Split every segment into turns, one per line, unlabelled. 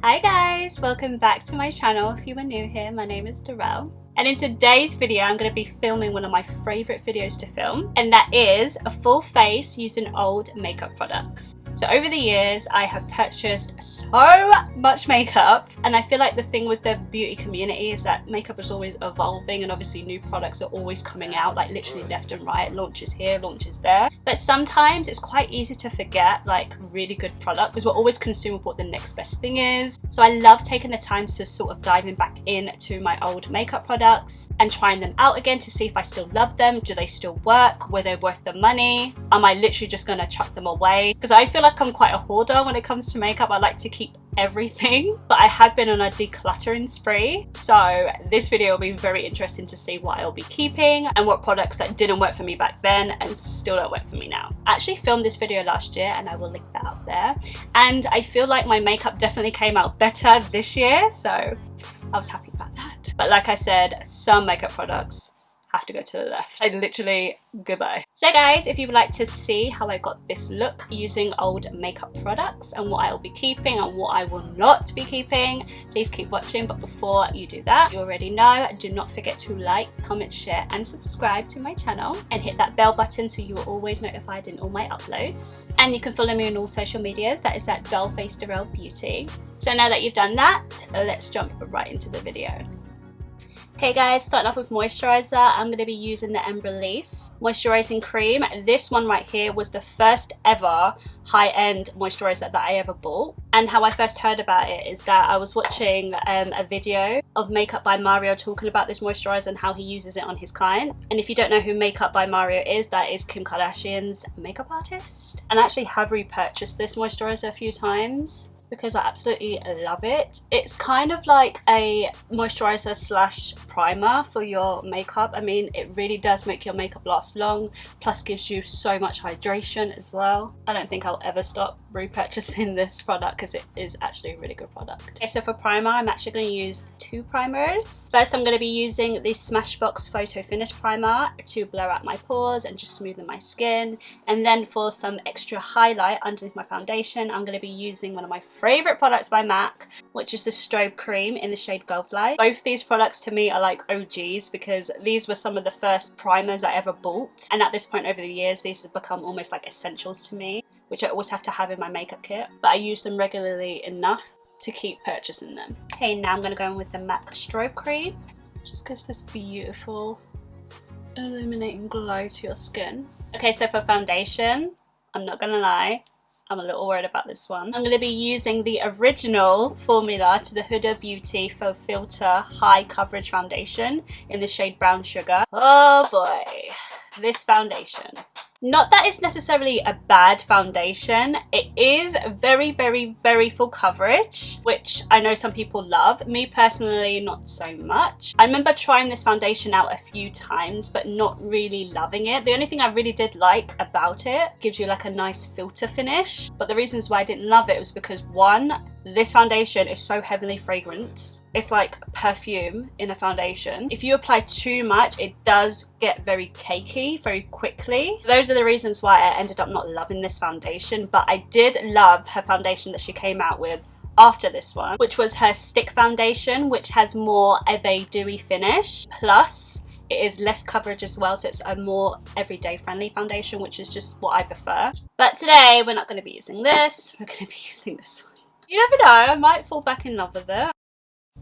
Hi guys, welcome back to my channel. If you are new here, my name is Darrell. And in today's video, I'm going to be filming one of my favourite videos to film, and that is a full face using old makeup products. So over the years, I have purchased so much makeup, and I feel like the thing with the beauty community is that makeup is always evolving, and obviously new products are always coming out, like literally left and right, launches here, launches there. But sometimes it's quite easy to forget like really good product because we're always consumed with what the next best thing is. So I love taking the time to sort of diving back into my old makeup products and trying them out again to see if I still love them. Do they still work? Were they worth the money? Am I literally just gonna chuck them away? Because I feel like I'm quite a hoarder when it comes to makeup. I like to keep everything, but I have been on a decluttering spree, so this video will be very interesting to see what I'll be keeping and what products that didn't work for me back then and still don't work for me now. I actually filmed this video last year and I will link that up there, and I feel like my makeup definitely came out better this year, so I was happy about that. But like I said, some makeup products have to go to the left. I literally goodbye. So guys, if you would like to see how I got this look using old makeup products and what I will be keeping and what I will not be keeping, please keep watching. But before you do that, you already know, do not forget to like, comment, share and subscribe to my channel, and hit that bell button so you are always notified in all my uploads. And you can follow me on all social medias, that is at Dollface Darrell Beauty. So now that you've done that, let's jump right into the video. Okay guys, starting off with moisturizer, I'm going to be using the Release moisturizing cream. This one right here was the first ever high-end moisturizer that I ever bought, and how I first heard about it is that I was watching a video of Makeup by Mario talking about this moisturizer and how he uses it on his client. And if you don't know who Makeup by Mario is, that is Kim Kardashian's makeup artist, and I actually have repurchased this moisturizer a few times because I absolutely love it. It's kind of like a moisturizer slash primer for your makeup. I mean, it really does make your makeup last long, plus gives you so much hydration as well. I don't think I'll ever stop repurchasing this product because it is actually a really good product. Okay, so for primer, I'm actually going to use two primers. First, I'm going to be using the Smashbox Photo Finish Primer to blur out my pores and just smoothen my skin. And then for some extra highlight underneath my foundation, I'm going to be using one of my favorite products by MAC, which is the Strobe Cream in the shade Gold Light. Both these products to me are like OGs because these were some of the first primers I ever bought, and at this point over the years these have become almost like essentials to me, which I always have to have in my makeup kit, but I use them regularly enough to keep purchasing them. Okay, now I'm going to go in with the MAC Strobe Cream. Just gives this beautiful illuminating glow to your skin. Okay, so for foundation, I'm not gonna lie, I'm a little worried about this one. I'm going to be using the original formula to the Huda Beauty Faux Filter High Coverage Foundation in the shade Brown Sugar. Oh boy, this foundation. Not that it's necessarily a bad foundation, it is very full coverage, which I know some people love. Me personally, not so much. I remember trying this foundation out a few times but not really loving it. The only thing I really did like about it, gives you like a nice filter finish, but the reasons why I didn't love it was because one, this foundation is so heavily fragrant. It's like perfume in a foundation. If you apply too much, it does get very cakey very quickly. Those are the reasons why I ended up not loving this foundation, but I did love her foundation that she came out with after this one, which was her stick foundation, which has more of a dewy finish, plus it is less coverage as well, so it's a more everyday friendly foundation, which is just what I prefer. But today we're not going to be using this, we're going to be using this one. You never know, I might fall back in love with it.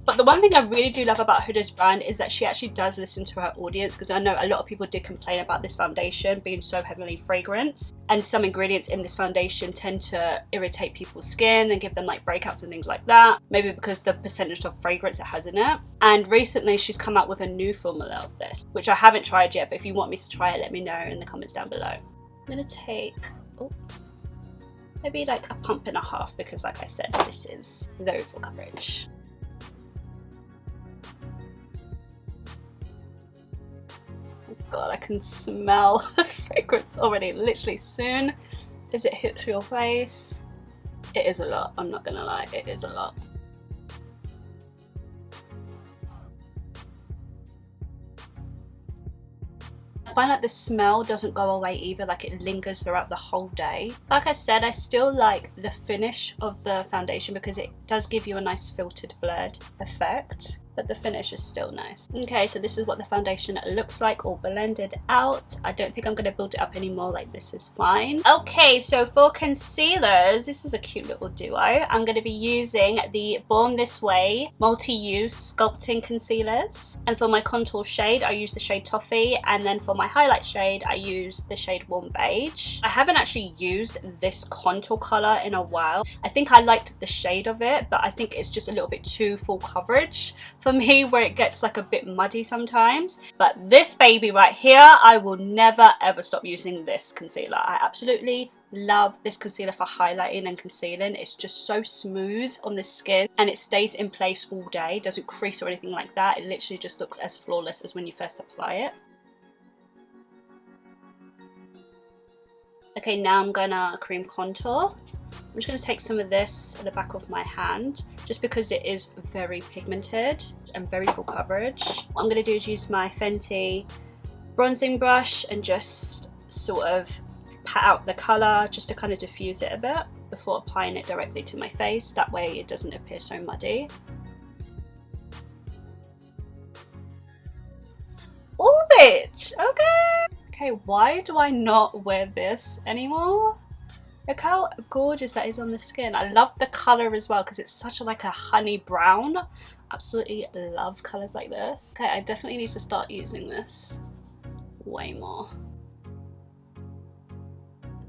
But the one thing I really do love about Huda's brand is that she actually does listen to her audience, because I know a lot of people did complain about this foundation being so heavily fragrant, and some ingredients in this foundation tend to irritate people's skin and give them like breakouts and things like that, maybe because the percentage of fragrance it has in it. And recently she's come out with a new formula of this, which I haven't tried yet, but if you want me to try it, let me know in the comments down below. I'm going to take maybe like a pump and a half, because like I said, this is very full coverage. God, I can smell the fragrance already. Literally, soon as it hits your face, it is a lot. I'm not gonna lie, it is a lot. I find like the smell doesn't go away either, like it lingers throughout the whole day. Like I said, I still like the finish of the foundation because it does give you a nice filtered blurred effect, but the finish is still nice. Okay, so this is what the foundation looks like all blended out. I don't think I'm going to build it up anymore, like this is fine. Okay, so for concealers, this is a cute little duo. I'm going to be using the Born This Way multi-use sculpting concealers, and for my contour shade I use the shade Toffee, and then for my highlight shade I use the shade Warm Beige. I haven't actually used this contour color in a while. I think I liked the shade of it, but I think it's just a little bit too full coverage for me, where it gets like a bit muddy sometimes. But this baby right here, I will never ever stop using this concealer. I absolutely love this concealer for highlighting and concealing. It's just so smooth on the skin and it stays in place all day, doesn't crease or anything like that. It literally just looks as flawless as when you first apply it. Okay, now I'm gonna cream contour. I'm just going to take some of this at the back of my hand just because it is very pigmented and very full coverage. What I'm going to do is use my Fenty bronzing brush and just sort of pat out the colour just to kind of diffuse it a bit before applying it directly to my face. That way it doesn't appear so muddy. Oh bitch! Okay! Okay, why do I not wear this anymore? Look how gorgeous that is on the skin. I love the colour as well because it's such like a honey brown. Absolutely love colours like this. Okay, I definitely need to start using this way more.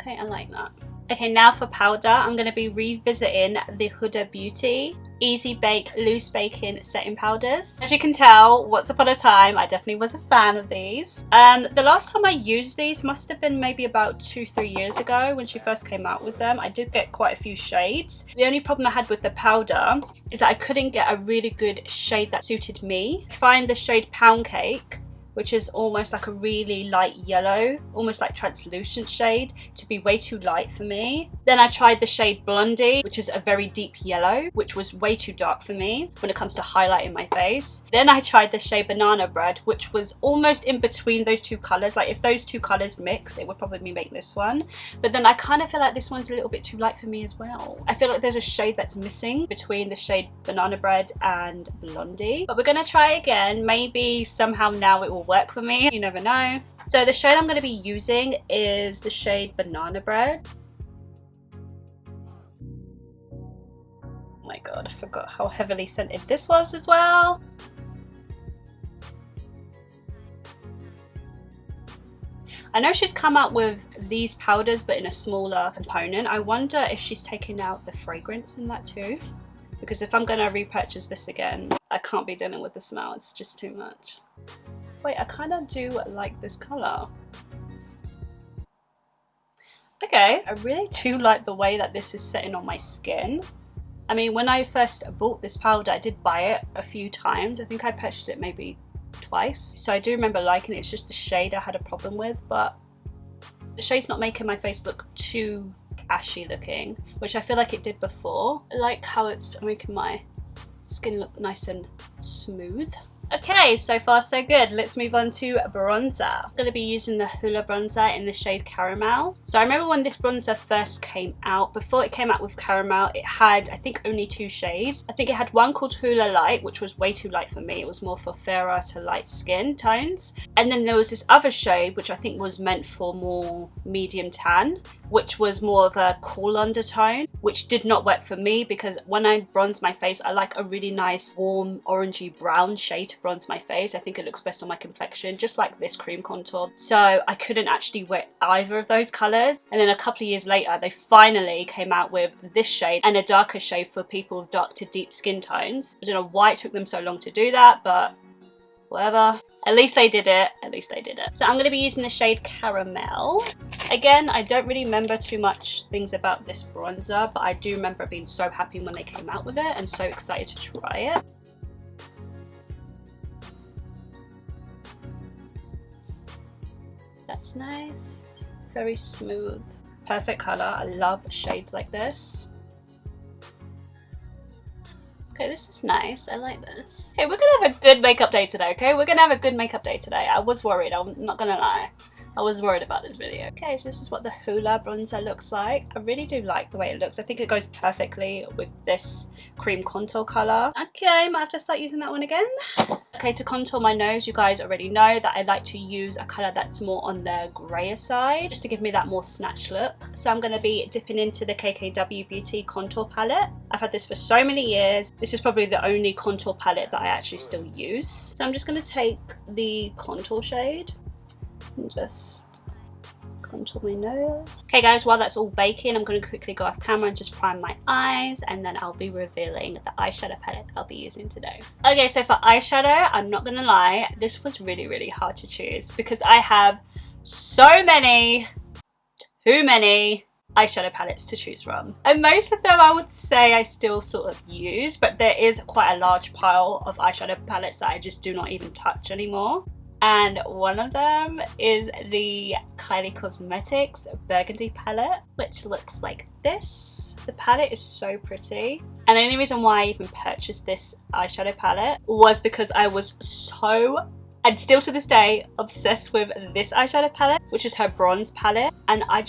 Okay, I like that. Okay, now for powder, I'm going to be revisiting the Huda Beauty Easy Bake Loose Baking Setting Powders. As you can tell, once upon a time, I definitely was a fan of these. The last time I used these must have been maybe about 2-3 years ago when she first came out with them. I did get quite a few shades. The only problem I had with the powder is that I couldn't get a really good shade that suited me. I find the shade Pound Cake, which is almost like a really light yellow, almost like translucent shade, to be way too light for me. Then I tried the shade Blondie, which is a very deep yellow, which was way too dark for me when it comes to highlighting my face. Then I tried the shade Banana Bread, which was almost in between those two colours. Like if those two colours mixed, it would probably make this one. But then I kind of feel like this one's a little bit too light for me as well. I feel like there's a shade that's missing between the shade Banana Bread and Blondie. But we're gonna try again. Maybe somehow now it will work for me, you never know. So the shade I'm going to be using is the shade Banana Bread. Oh my god, I forgot how heavily scented this was as well. I know she's come out with these powders but in a smaller component. I wonder if she's taken out the fragrance in that too, because if I'm going to repurchase this again, I can't be dealing with the smell, it's just too much. Wait, I kind of do like this colour. Okay, I really do like the way that this is setting on my skin. I mean, when I first bought this powder, I did buy it a few times. I think I purchased it maybe twice. So I do remember liking it. It's just the shade I had a problem with, but the shade's not making my face look too ashy looking, which I feel like it did before. I like how it's making my skin look nice and smooth. Okay, so far so good. Let's move on to bronzer. I'm going to be using the Hoola bronzer in the shade Caramel. So I remember when this bronzer first came out, before it came out with Caramel, it had, I think, only 2 shades. I think it had one called Hoola Light, which was way too light for me. It was more for fairer to light skin tones. And then there was this other shade, which I think was meant for more medium tan, which was more of a cool undertone, which did not work for me because when I bronze my face, I like a really nice warm orangey brown shade to bronze my face. I think it looks best on my complexion, just like this cream contour. So I couldn't actually wear either of those colours. And then a couple of years later, they finally came out with this shade and a darker shade for people with dark to deep skin tones. I don't know why it took them so long to do that, but whatever. At least they did it. At least they did it. So I'm going to be using the shade Caramel. Again, I don't really remember too much things about this bronzer, but I do remember being so happy when they came out with it and so excited to try it. That's nice. Very smooth. Perfect colour. I love shades like this. Okay, this is nice. I like this. Okay, we're gonna have a good makeup day today, okay? We're gonna have a good makeup day today. I was worried, I'm not gonna lie. I was worried about this video. Okay, so this is what the Huda bronzer looks like. I really do like the way it looks. I think it goes perfectly with this cream contour color. Okay, might have to start using that one again. Okay, to contour my nose, you guys already know that I like to use a color that's more on the grayer side, just to give me that more snatched look. So I'm gonna be dipping into the KKW Beauty contour palette. I've had this for so many years. This is probably the only contour palette that I actually still use. So I'm just gonna take the contour shade and just contour my nose. Okay guys, while that's all baking, I'm going to quickly go off camera and just prime my eyes, and then I'll be revealing the eyeshadow palette I'll be using today. Okay, so for eyeshadow, I'm not gonna lie, this was really hard to choose because I have so many, too many eyeshadow palettes to choose from, and most of them I would say I still sort of use, but there is quite a large pile of eyeshadow palettes that I just do not even touch anymore. And one of them is the Kylie Cosmetics Burgundy palette, which looks like this. The palette is so pretty, and the only reason why I even purchased this eyeshadow palette was because I was so, and still to this day, obsessed with this eyeshadow palette, which is her bronze palette. And I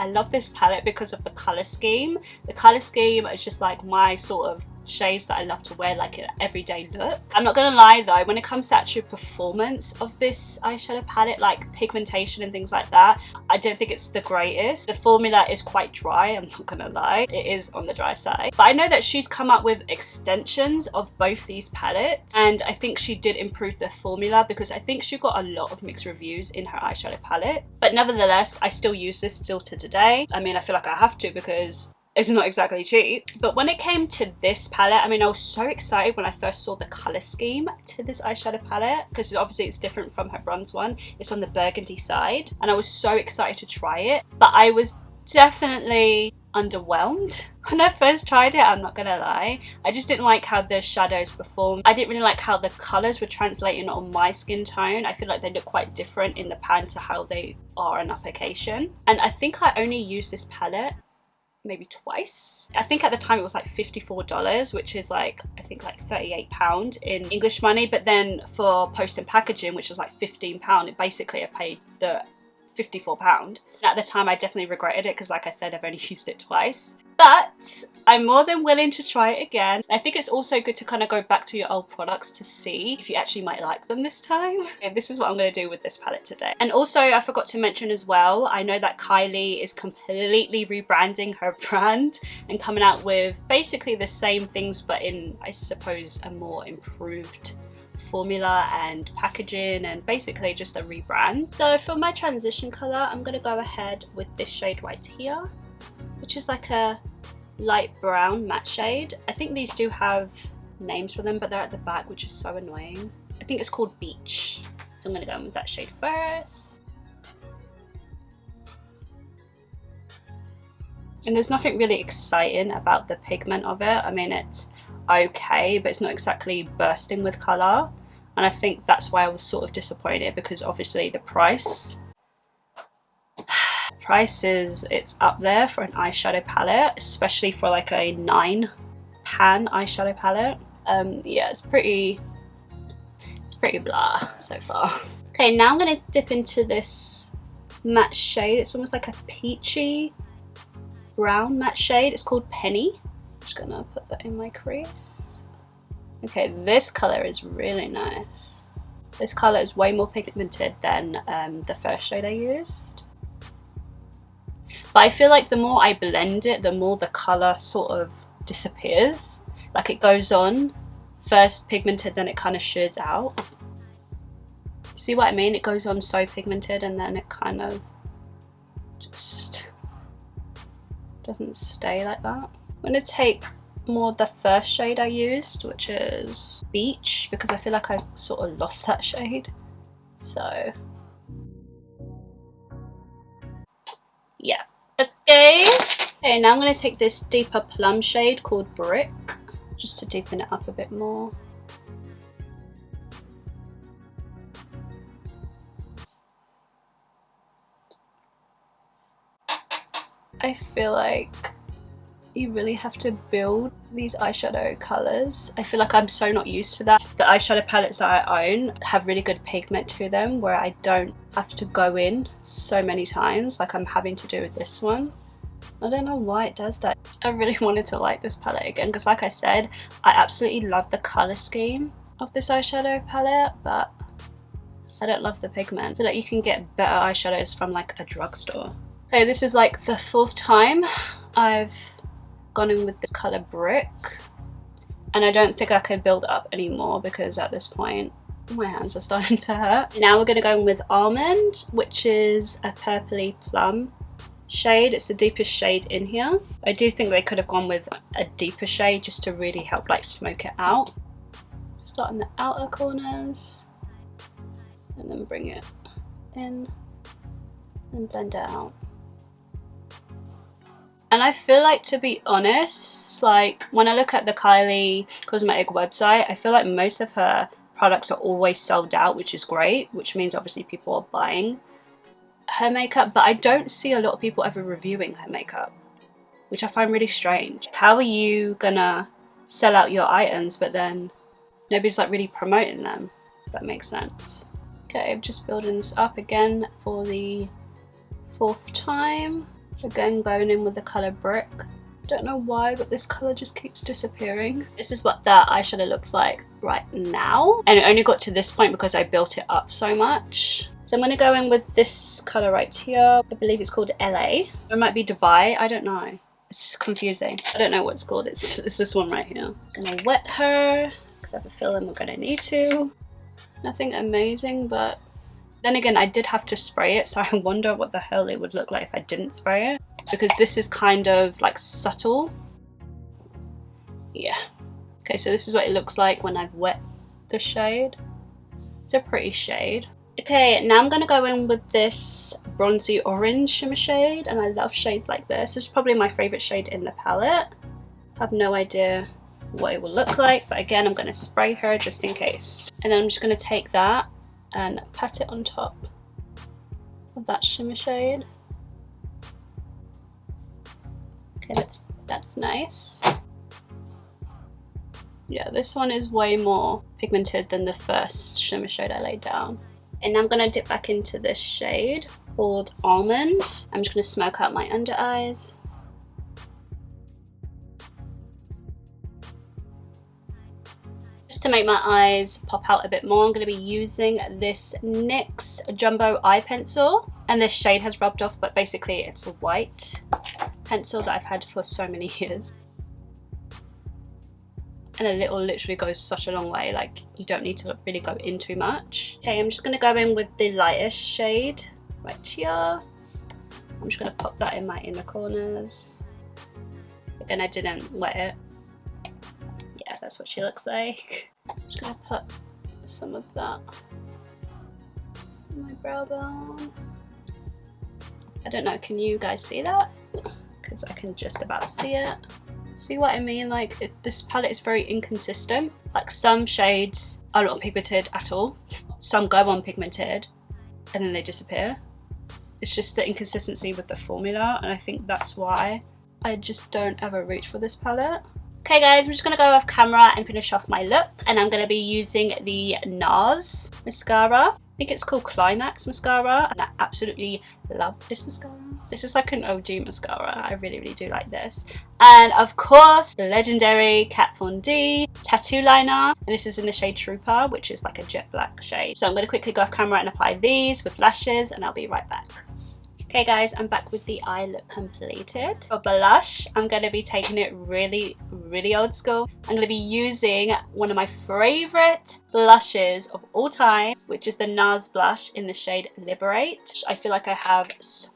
love this palette because of the color scheme. The color scheme is just like my sort of shades that I love to wear, like an everyday look. I'm not gonna lie though, when it comes to actual performance of this eyeshadow palette, like pigmentation and things like that, I don't think it's the greatest. The formula is quite dry, I'm not gonna lie, it is on the dry side. But I know that she's come up with extensions of both these palettes, and I think she did improve the formula because I think she got a lot of mixed reviews in her eyeshadow palette. But nevertheless, I still use this still to today. I mean, I feel like I have to because it's not exactly cheap. But when it came to this palette, I mean, I was so excited when I first saw the color scheme to this eyeshadow palette, because obviously it's different from her bronze one. It's on the burgundy side, and I was so excited to try it. But I was definitely underwhelmed when I first tried it, I'm not gonna lie. I just didn't like how the shadows performed. I didn't really like how the colors were translating on my skin tone. I feel like they look quite different in the pan to how they are on application. And I think I only used this palette maybe twice. I think at the time it was like $54, which is like, I think like £38 in English money. But then for post and packaging, which was like £15, basically I paid the £54. And at the time I definitely regretted it because, like I said, I've only used it twice. But I'm more than willing to try it again. I think it's also good to kind of go back to your old products to see if you actually might like them this time. And this is what I'm going to do with this palette today. And also, I forgot to mention as well, I know that Kylie is completely rebranding her brand and coming out with basically the same things, but in, I suppose, a more improved formula and packaging, and basically just a rebrand. So for my transition color, I'm going to go ahead with this shade right here, which is like a light brown matte shade. I think these do have names for them, but they're at the back, which is so annoying. I think it's called Beach. So I'm going to go in with that shade first. And there's nothing really exciting about the pigment of it. I mean, it's okay, but it's not exactly bursting with colour. And I think that's why I was sort of disappointed, because obviously the price is, it's up there for an eyeshadow palette, especially for like a 9 pan eyeshadow palette. Yeah, it's pretty blah so far. Okay, now I'm gonna dip into this matte shade. It's almost like a peachy brown matte shade. It's called Penny. I'm just gonna put that in my crease. Okay, this color is really nice. This color is way more pigmented than the first shade I used. But I feel like the more I blend it, the more the color sort of disappears. Like it goes on first pigmented, then it kind of shears out. See what I mean? It goes on so pigmented and then it kind of just doesn't stay like that. I'm gonna take more of the first shade I used, which is Beach, because I feel like I sort of lost that shade. So yeah. Okay, now I'm going to take this deeper plum shade called Brick, just to deepen it up a bit more. I feel like, you really have to build these eyeshadow colours. I feel like I'm so not used to that. The eyeshadow palettes that I own have really good pigment to them where I don't have to go in so many times like I'm having to do with this one. I don't know why it does that. I really wanted to like this palette again because, like I said, I absolutely love the colour scheme of this eyeshadow palette, but I don't love the pigment. I feel like you can get better eyeshadows from like a drugstore. So this is like the 4th time I've gone in with this colour Brick, and I don't think I could build it up anymore because at this point my hands are starting to hurt. Now we're going to go in with Almond, which is a purpley plum shade. It's the deepest shade in here. I do think they could have gone with a deeper shade just to really help like smoke it out. Start in the outer corners and then bring it in and blend it out. And I feel like, to be honest, like when I look at the Kylie cosmetic website, I feel like most of her products are always sold out, which is great, which means obviously people are buying her makeup, but I don't see a lot of people ever reviewing her makeup, which I find really strange. How are you gonna sell out your items but then nobody's like really promoting them, if that makes sense? Okay, I'm just building this up again for the 4th time. Again, going in with the colour Brick. Don't know why, but this colour just keeps disappearing. This is what the eyeshadow looks like right now, and it only got to this point because I built it up so much. So I'm going to go in with this colour right here. I believe it's called LA. It might be Dubai, I don't know. It's confusing. I don't know what it's called. It's this one right here. I'm going to wet her because I have a feeling we're going to need to. Nothing amazing, but then again, I did have to spray it, so I wonder what the hell it would look like if I didn't spray it. Because this is kind of like subtle. Yeah. Okay, so this is what it looks like when I've wet the shade. It's a pretty shade. Okay, now I'm going to go in with this bronzy orange shimmer shade, and I love shades like this. This is probably my favourite shade in the palette. I have no idea what it will look like, but again, I'm going to spray her just in case. And then I'm just going to take that and pat it on top of that shimmer shade. Okay, that's nice. Yeah, this one is way more pigmented than the first shimmer shade I laid down. And now I'm going to dip back into this shade called Almond. I'm just going to smoke out my under eyes. Just to make my eyes pop out a bit more, I'm going to be using this NYX Jumbo Eye Pencil. And this shade has rubbed off, but basically it's a white pencil that I've had for so many years. And a little literally goes such a long way, like you don't need to really go in too much. Okay, I'm just going to go in with the lightest shade right here. I'm just going to pop that in my inner corners. Again, I didn't wet it. Yeah, that's what she looks like. I'm just going to put some of that on my brow bone. I don't know, can you guys see that? Because I can just about see it. See what I mean? Like, this palette is very inconsistent. Like, some shades are not pigmented at all. Some go on pigmented and then they disappear. It's just the inconsistency with the formula, and I think that's why I just don't ever reach for this palette. Okay guys, I'm just going to go off camera and finish off my look, and I'm going to be using the NARS mascara. I think it's called Climax mascara, and I absolutely love this mascara. This is like an OG mascara. I really do like this. And of course, the legendary Kat Von D tattoo liner, and this is in the shade Trooper, which is like a jet black shade. So I'm going to quickly go off camera and apply these with lashes, and I'll be right back. Okay guys, I'm back with the eye look completed. For blush, I'm going to be taking it really old school. I'm going to be using one of my favourite blushes of all time, which is the NARS blush in the shade Liberate. I feel like I have so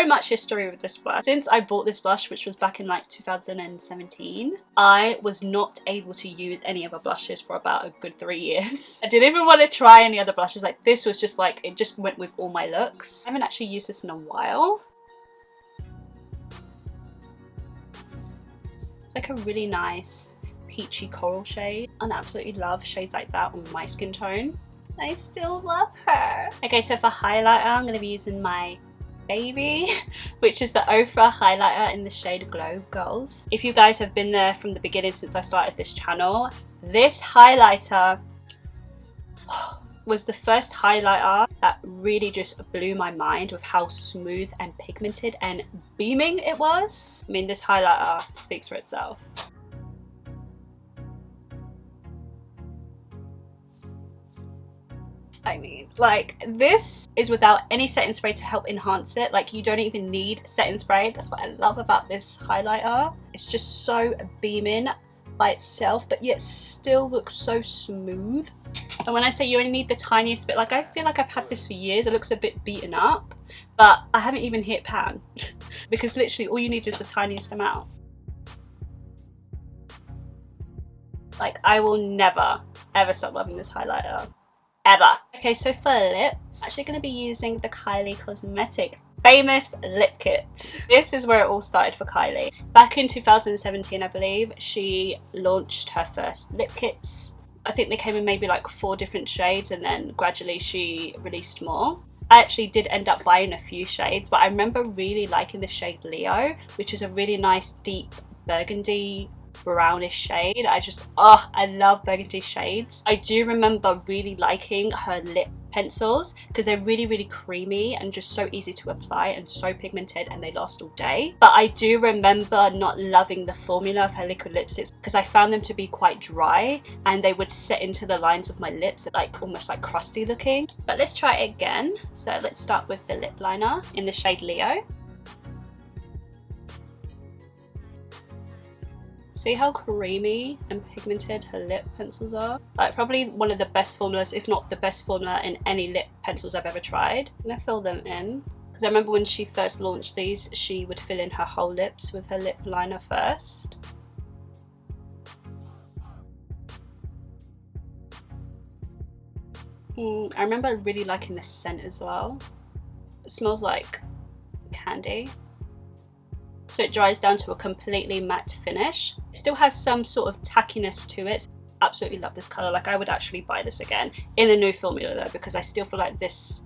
much history with this blush. Since I bought this blush, which was back in like 2017, I was not able to use any other blushes for about a good 3 years. I didn't even want to try any other blushes. Like, this was just like, it just went with all my looks. I haven't actually used this in a while. It's like a really nice peachy coral shade, and I absolutely love shades like that on my skin tone. I still love her. Okay, so for highlighter, I'm going to be using my Baby, which is the Ofra highlighter in the shade Glow Girls. If you guys have been there from the beginning since I started this channel, this highlighter was the first highlighter that really just blew my mind with how smooth and pigmented and beaming it was. I mean, this highlighter speaks for itself. I mean, like, this is without any setting spray to help enhance it. Like, you don't even need setting spray. That's what I love about this highlighter. It's just so beaming by itself, but yet still looks so smooth. And when I say you only need the tiniest bit, like, I feel like I've had this for years. It looks a bit beaten up, but I haven't even hit pan because literally all you need is the tiniest amount. Like, I will never ever stop loving this highlighter. Ever. Okay, so for lips, I'm actually going to be using the Kylie Cosmetic famous lip kit. This is where it all started for Kylie. Back in 2017, I believe, she launched her first lip kits. I think they came in maybe like 4 different shades, and then gradually she released more. I actually did end up buying a few shades, but I remember really liking the shade Leo, which is a really nice deep burgundy brownish shade. I love burgundy shades. I do remember really liking her lip pencils because they're really creamy and just so easy to apply and so pigmented, and they last all day. But I do remember not loving the formula of her liquid lipsticks because I found them to be quite dry and they would set into the lines of my lips, like almost like crusty looking. But let's try it again. So let's start with the lip liner in the shade Leo. See how creamy and pigmented her lip pencils are? Like, probably one of the best formulas, if not the best formula in any lip pencils I've ever tried. I'm gonna fill them in because I remember when she first launched these, she would fill in her whole lips with her lip liner first. I remember really liking the scent as well. It smells like candy. So it dries down to a completely matte finish. It still has some sort of tackiness to it. Absolutely love this colour. Like, I would actually buy this again in the new formula though, because I still feel like this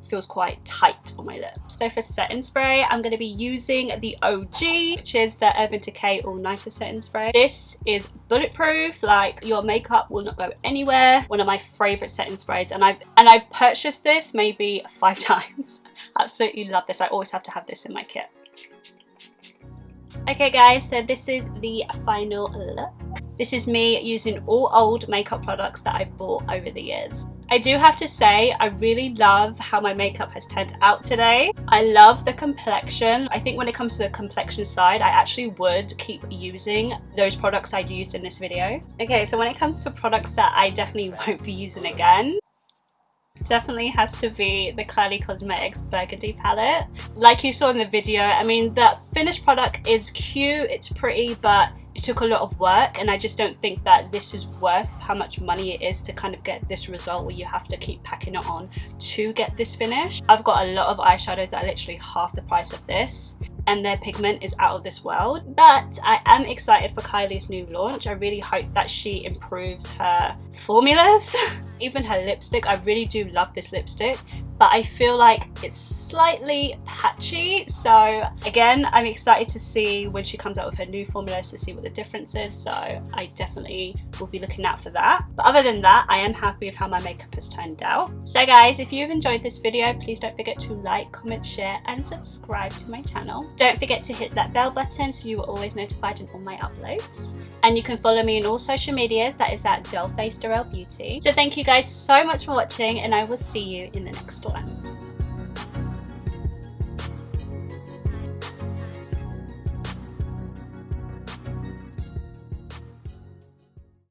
feels quite tight on my lips. So for setting spray, I'm going to be using the OG, which is the Urban Decay All Nighter setting spray. This is bulletproof. Like, your makeup will not go anywhere. One of my favourite setting sprays, and I've purchased this maybe 5 times. Absolutely love this. I always have to have this in my kit. Okay guys, so this is the final look. This is me using all old makeup products that I've bought over the years. I do have to say, I really love how my makeup has turned out today. I love the complexion. I think when it comes to the complexion side, I actually would keep using those products I used in this video. Okay, so when it comes to products that I definitely won't be using again, definitely has to be the Kylie Cosmetics Burgundy palette. Like you saw in the video, I mean, the finished product is cute, it's pretty, but it took a lot of work, and I just don't think that this is worth how much money it is to kind of get this result where you have to keep packing it on to get this finish. I've got a lot of eyeshadows that are literally half the price of this, and their pigment is out of this world. But I am excited for Kylie's new launch. I really hope that she improves her formulas. Even her lipstick, I really do love this lipstick, but I feel like it's slightly patchy. So again, I'm excited to see when she comes out with her new formulas to see what the difference is. So I definitely will be looking out for that. But other than that, I am happy with how my makeup has turned out. So guys, if you've enjoyed this video, please don't forget to like, comment, share and subscribe to my channel. Don't forget to hit that bell button so you are always notified in all my uploads. And you can follow me on all social medias, that is at Dollface Darrell Beauty. So thank you guys so much for watching, and I will see you in the next one.